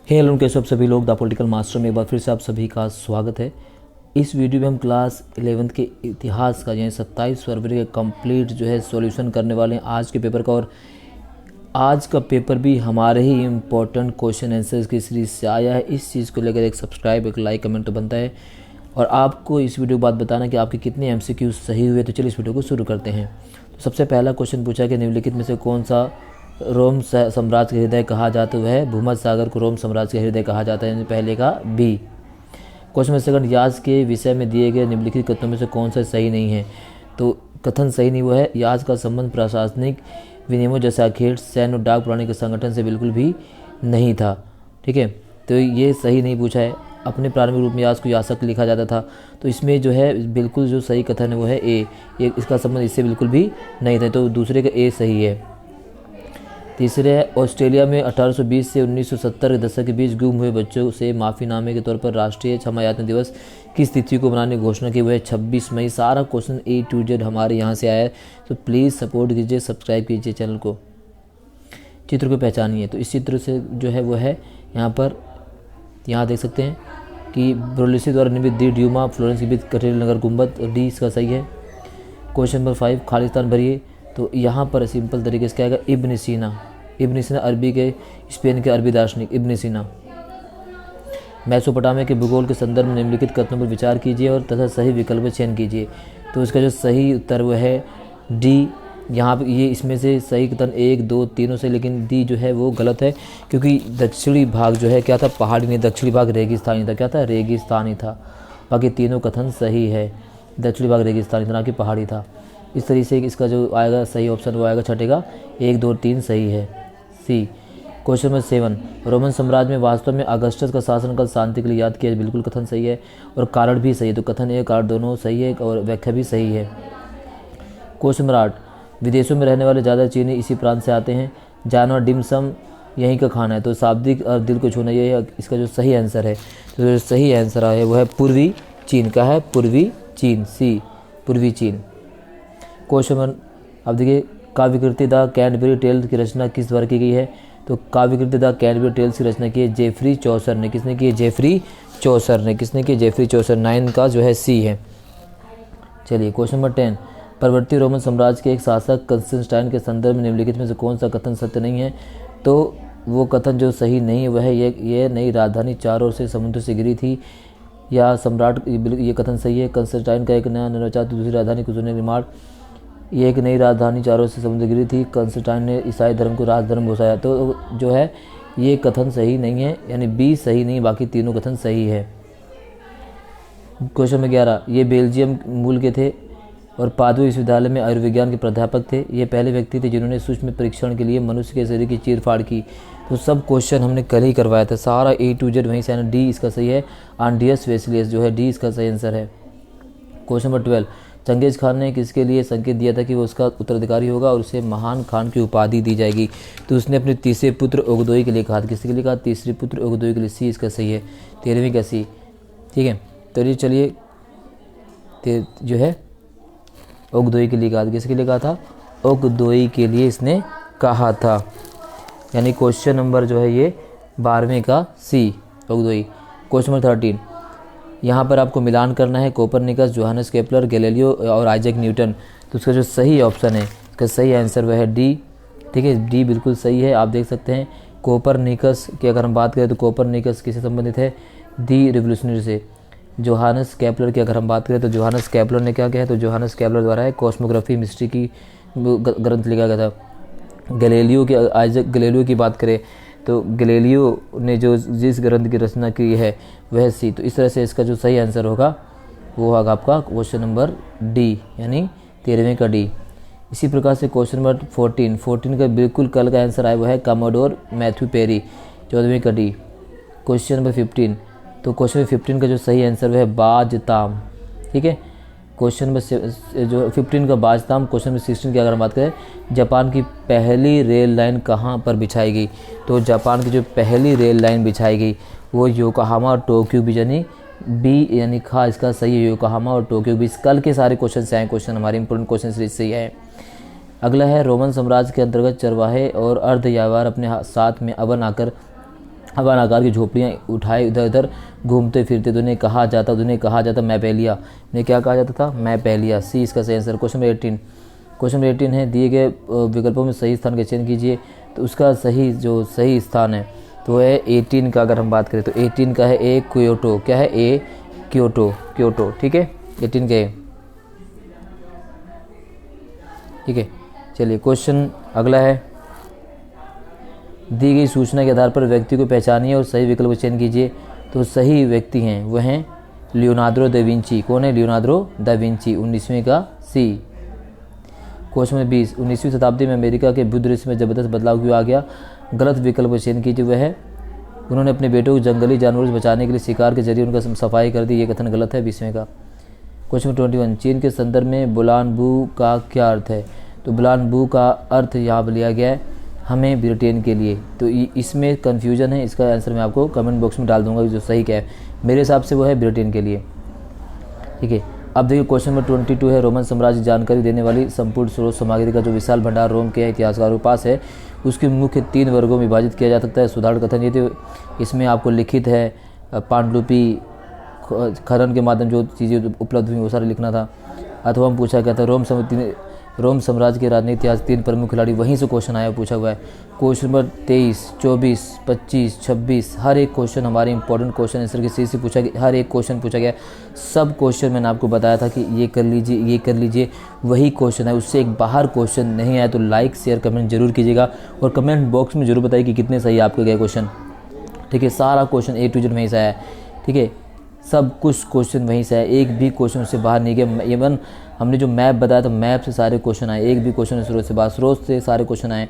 Hello कैसे आप सभी लोग द पॉलिटिकल मास्टर में एक बार फिर से आप सभी का स्वागत है। इस वीडियो में हम क्लास 11th के इतिहास का यानी 27 फरवरी का कंप्लीट जो है सॉल्यूशन करने वाले हैं आज के पेपर का। और आज का पेपर भी हमारे ही इम्पोर्टेंट क्वेश्चन आंसर्स की सीरीज से आया है। इस चीज़ को लेकर एक सब्सक्राइब एक लाइक कमेंट तो बनता है और आपको इस वीडियो के बाद बताना कि आपके कितने MCQ सही हुए। तो चलिए इस वीडियो को शुरू करते हैं। तो सबसे पहला क्वेश्चन पूछा कि निम्नलिखित में से कौन सा रोम साम्राज्य का हृदय कहा जाता है। भूमध्य सागर को रोम साम्राज्य का हृदय कहा जाता है, यानी पहले का बी। क्वेश्चन नंबर सेकंड, याज के विषय में दिए गए निम्नलिखित कथनों में से कौन सा सही नहीं है। तो कथन सही नहीं वो है, याज का संबंध प्रशासनिक विनियमों जैसे आखेट सैन्य और डाक प्रणाली के संगठन से बिल्कुल भी नहीं था। ठीक है, तो ये सही नहीं पूछा है। अपने प्रारंभिक रूप में याज को यासक लिखा जाता था, तो इसमें जो है बिल्कुल जो सही कथन है वो है ए, ये इसका संबंध इससे बिल्कुल भी नहीं था, तो दूसरे का ए सही है। तीसरे है, ऑस्ट्रेलिया में 1820 से 1970 के दशक के बीच गुम हुए बच्चों से माफ़ीनामे के तौर पर राष्ट्रीय क्षमा याचना दिवस किस तिथि को मनाने की घोषणा की। वह है 26 मई। सारा क्वेश्चन A to Z हमारे यहाँ से आया है, तो प्लीज़ सपोर्ट कीजिए, सब्सक्राइब कीजिए चैनल को। चित्र को पहचानिए, तो इस चित्र से जो है वो है यहाँ देख सकते हैं कि ब्रोलिसी द्वारा निर्मित दी ड्यूमा फ्लोरेंस के बीच कटेल नगर गुंबद, डी इसका सही है। क्वेश्चन नंबर 5, खालिस्तान भरिए। तो यहाँ पर सिंपल तरीके से क्या आएगा, इब्न सीना। इब्न सीना अरबी के स्पेन के अरबी दार्शनिक इब्न सीना। मेसोपोटामिया के भूगोल के संदर्भ में निम्नलिखित कथनों पर विचार कीजिए और तथा सही विकल्प चयन कीजिए। तो इसका जो सही उत्तर वो है डी। यहाँ पर ये इसमें से सही कथन 1 2 तीनों से, लेकिन डी जो है वो गलत है, क्योंकि दक्षिणी भाग जो है क्या था, पहाड़ी नहीं, दक्षिणी भाग रेगिस्तानी था। क्या था, रेगिस्तानी था। बाकी तीनों कथन सही है, दक्षिणी भाग रेगिस्तानी था ना कि पहाड़ी था। इस तरीके से इसका जो आएगा सही ऑप्शन वो आएगा छठे का 1 2 3 सही है, सी। क्वेश्चन नंबर 7, रोमन साम्राज्य में वास्तव में अगस्टस का शासनकाल शांति के लिए याद किया, बिल्कुल कथन सही है और कारण भी सही है। तो कथन एक कारण दोनों सही है और व्याख्या भी सही है। क्वेश्चन नंबर 8, विदेशों में रहने वाले ज़्यादा चीनी इसी प्रांत से आते हैं। जानवर डिमसम यहीं का खाना है। तो शाब्दिक और दिल को छूना, ये इसका जो सही आंसर है। तो जो सही आंसर है वो है पूर्वी चीन का है, पूर्वी चीन, सी पूर्वी चीन। क्वेश्चन नंबर, अब देखिए, काव्यकृति द कैडबरी टेल्स की रचना किस द्वारा की गई है। तो काव्यकृति द कैडबरी टेल्स की रचना की है जेफरी चौसर ने। किसने की है, जेफरी चौसर ने। किसने की, जेफरी चौसर। 9 का जो है सी है। चलिए क्वेश्चन नंबर 10, परवर्ती रोमन साम्राज्य के एक शासक कंस्टेंटाइन के संदर्भ में निम्नलिखित में से कौन सा कथन सत्य नहीं है। तो वो कथन जो सही नहीं है वह है ये नई राजधानी चारों ओर से समुद्र से घिरी थी, या सम्राट, ये कथन सही है। कंस्टेंटाइन का एक नया नवरचार दूसरी राजधानी को चुनने निर्माण, ये एक नई राजधानी चारों से समुद्र घिरी थी। कंस्टेंटाइन ने ईसाई धर्म को राजधर्म घोषाया। तो जो है ये कथन सही नहीं है, यानी बी सही नहीं, बाकी तीनों कथन सही है। क्वेश्चन नंबर 11, ये बेल्जियम मूल के थे और पादुई विश्वविद्यालय में आयुर्विज्ञान के प्राध्यापक थे। ये पहले व्यक्ति थे जिन्होंने सूक्ष्म परीक्षण के लिए मनुष्य के शरीर की चीरफाड़ की। तो सब क्वेश्चन हमने कल ही करवाया था, सारा A to Z वहीं से आना। डी इसका सही है, आंडियस वेसिलियस जो है डी इसका सही आंसर है। क्वेश्चन नंबर 12, चंगेज खान ने किसके लिए संकेत दिया था कि वो उसका उत्तराधिकारी होगा और उसे महान खान की उपाधि दी जाएगी। तो उसने अपने तीसरे पुत्र ओगदोई के लिए कहा। किसके लिए कहा, तीसरे पुत्र ओगदोई के लिए, सी इसका सही है, 13वीं का सी। ठीक है, तो ये चलिए जो है ओगदोई के लिए कहा। किसके लिए कहा था, ओगदोई के लिए इसने कहा था, यानी क्वेश्चन नंबर जो है ये 12वें का सी, ओगदोई। क्वेश्चन नंबर 13, यहाँ पर आपको मिलान करना है कोपरनिकस, जोहानस केपलर, गैलीलियो और आइजैक न्यूटन। तो उसका जो सही ऑप्शन है, इसका सही आंसर वह है डी। ठीक है, डी बिल्कुल सही है। आप देख सकते हैं कोपरनिकस की अगर हम बात करें तो कोपरनिकस किससे संबंधित है, दी रिवोल्यूशनरी से। जोहानस केपलर की अगर हम बात करें तो जोहानस केपलर ने क्या किया है, तो जोहानस केपलर द्वारा है कॉस्मोग्राफी मिस्ट्री की ग्रंथ लिखा गया था। गैलीलियो की, आइजैक गैलीलियो की बात करें तो गैलीलियो ने जो जिस ग्रंथ की रचना की है वह सी। तो इस तरह से इसका जो सही आंसर होगा वो होगा आपका क्वेश्चन नंबर डी, यानी 13वें का डी। इसी प्रकार से क्वेश्चन नंबर 14 का बिल्कुल कल का आंसर आया वो है कमोडोर मैथ्यू पेरी, 14वीं का डी। क्वेश्चन नंबर 15, तो क्वेश्चन नंबर 15 का जो सही आंसर वह है बाजताम। ठीक है, क्वेश्चन नंबर जो 15 का बाजताम। क्वेश्चन नंबर 16 की अगर हम बात करें, जापान की पहली रेल लाइन कहाँ पर बिछाई गई। तो जापान की जो पहली रेल लाइन बिछाई गई वो योकोहामा और टोक्यो बीच, यानी बी यानी खा इसका सही है, योकोहामा और टोक्यो बीच। कल के सारे क्वेश्चन से आए, क्वेश्चन हमारे इंपोर्टेंट क्वेश्चन सीरीज से ही है। अगला है रोमन साम्राज्य के अंतर्गत चरवाहे और अर्ध यावार अपने साथ में अवन आकर हवान आकार की झोपड़ियाँ उठाए इधर उधर घूमते फिरते, तो उन्हें कहा जाता मैं पहलिया। उन्हें क्या कहा जाता था? मैं पहलिया। सी इसका सही answer. Question number 18। Question number 18 है, दिए गए विकल्पों में सही स्थान का चयन कीजिए। तो उसका सही स्थान है तो है 18 का। अगर हम बात करें तो 18 का है ए क्योटो। क्या है? ए क्योटो। ठीक है, 18 का ए। ठीक है, चलिए क्वेश्चन अगला है, दी गई सूचना के आधार पर व्यक्ति को पहचानिए और सही विकल्प का चयन कीजिए। तो सही व्यक्ति हैं वह हैं लियोनार्डो दा विंची। कौन है? Leonardo da Vinci. 19वीं का सी। क्वेश्चन नंबर 20, 19वीं शताब्दी में अमेरिका के बुद्ध दृश्य में जबरदस्त बदलाव क्यों आ गया? गलत विकल्प का चयन कीजिए। वह है उन्होंने अपने बेटों को जंगली जानवरों से बचाने के लिए शिकार के जरिए उनका सफाई कर दी। ये कथन गलत है। 20वें का। क्वेश्चन नंबर 21, चीन के संदर्भ में बुलानबू का क्या अर्थ है? तो बुलानबू का अर्थ यहाँ पर लिया गया है हमें ब्रिटेन के लिए। तो इसमें कन्फ्यूजन है, इसका आंसर मैं आपको कमेंट बॉक्स में डाल दूंगा जो सही क्या है। मेरे हिसाब से वो है ब्रिटेन के लिए। ठीक है, अब देखिए क्वेश्चन नंबर 22 है, रोमन साम्राज्य की जानकारी देने वाली संपूर्ण स्रोत सामग्री का जो विशाल भंडार रोम के इतिहासकारों के पास है उसके मुख्य 3 वर्गों में विभाजित किया जा सकता है। सुधारण कथन ये थे, इसमें आपको लिखित है, पांडुलिपि, खनन के माध्यम जो चीज़ें उपलब्ध हुई वो सारे लिखना था। अथवा हम पूछा गया था रोम साम्राज्य के राजनीतिक इतिहास 3 प्रमुख खिलाड़ी, वहीं से क्वेश्चन आया पूछा हुआ है। क्वेश्चन नंबर 23, 24, 25, 26 हर एक क्वेश्चन हमारे इंपॉर्टेंट क्वेश्चन आंसर के से पूछा गया। हर एक क्वेश्चन पूछा गया। सब क्वेश्चन मैंने आपको बताया था कि ये कर लीजिए वही क्वेश्चन है, उससे एक बाहर क्वेश्चन नहीं आया। तो लाइक शेयर कमेंट जरूर कीजिएगा और कमेंट बॉक्स में जरूर बताइए कि कितने सही आपके गए क्वेश्चन। ठीक है, सारा क्वेश्चन A to Z वहीं से आया है। ठीक है, सब कुछ क्वेश्चन वहीं से आया, एक भी क्वेश्चन उससे बाहर नहीं गया। इवन हमने जो मैप बताया था मैप से सारे क्वेश्चन आए, एक भी क्वेश्चन स्रोत से बाहर, स्रोत से सारे क्वेश्चन आए।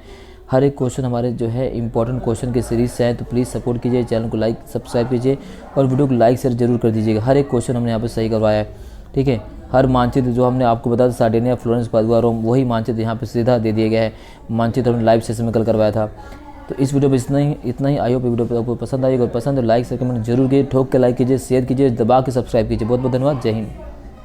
हर एक क्वेश्चन हमारे जो है इंपॉर्टेंट क्वेश्चन के सीरीज से आए। तो प्लीज़ सपोर्ट कीजिए, चैनल को लाइक सब्सक्राइब कीजिए और वीडियो को लाइक शेयर जरूर कर दीजिएगा। हर एक क्वेश्चन हमने यहाँ पर सही करवाया है। ठीक है, हर मानचित्र जो हमने आपको बताया था सार्डिनिया, फ्लोरेंस, पादुआ, रोम, वही मानचित्र यहाँ पर सीधा दे दिया गया है। मानचित्र हमने लाइव सेशन में कल करवाया था। तो इस वीडियो में इतना ही। आई होप वीडियो आपको पसंद आएगा और पसंद है लाइक से कमेंट जरूर कीजिए, ठोक के लाइक कीजिए, शेयर कीजिए, दबा के सब्सक्राइब कीजिए। बहुत बहुत धन्यवाद। जय हिंद।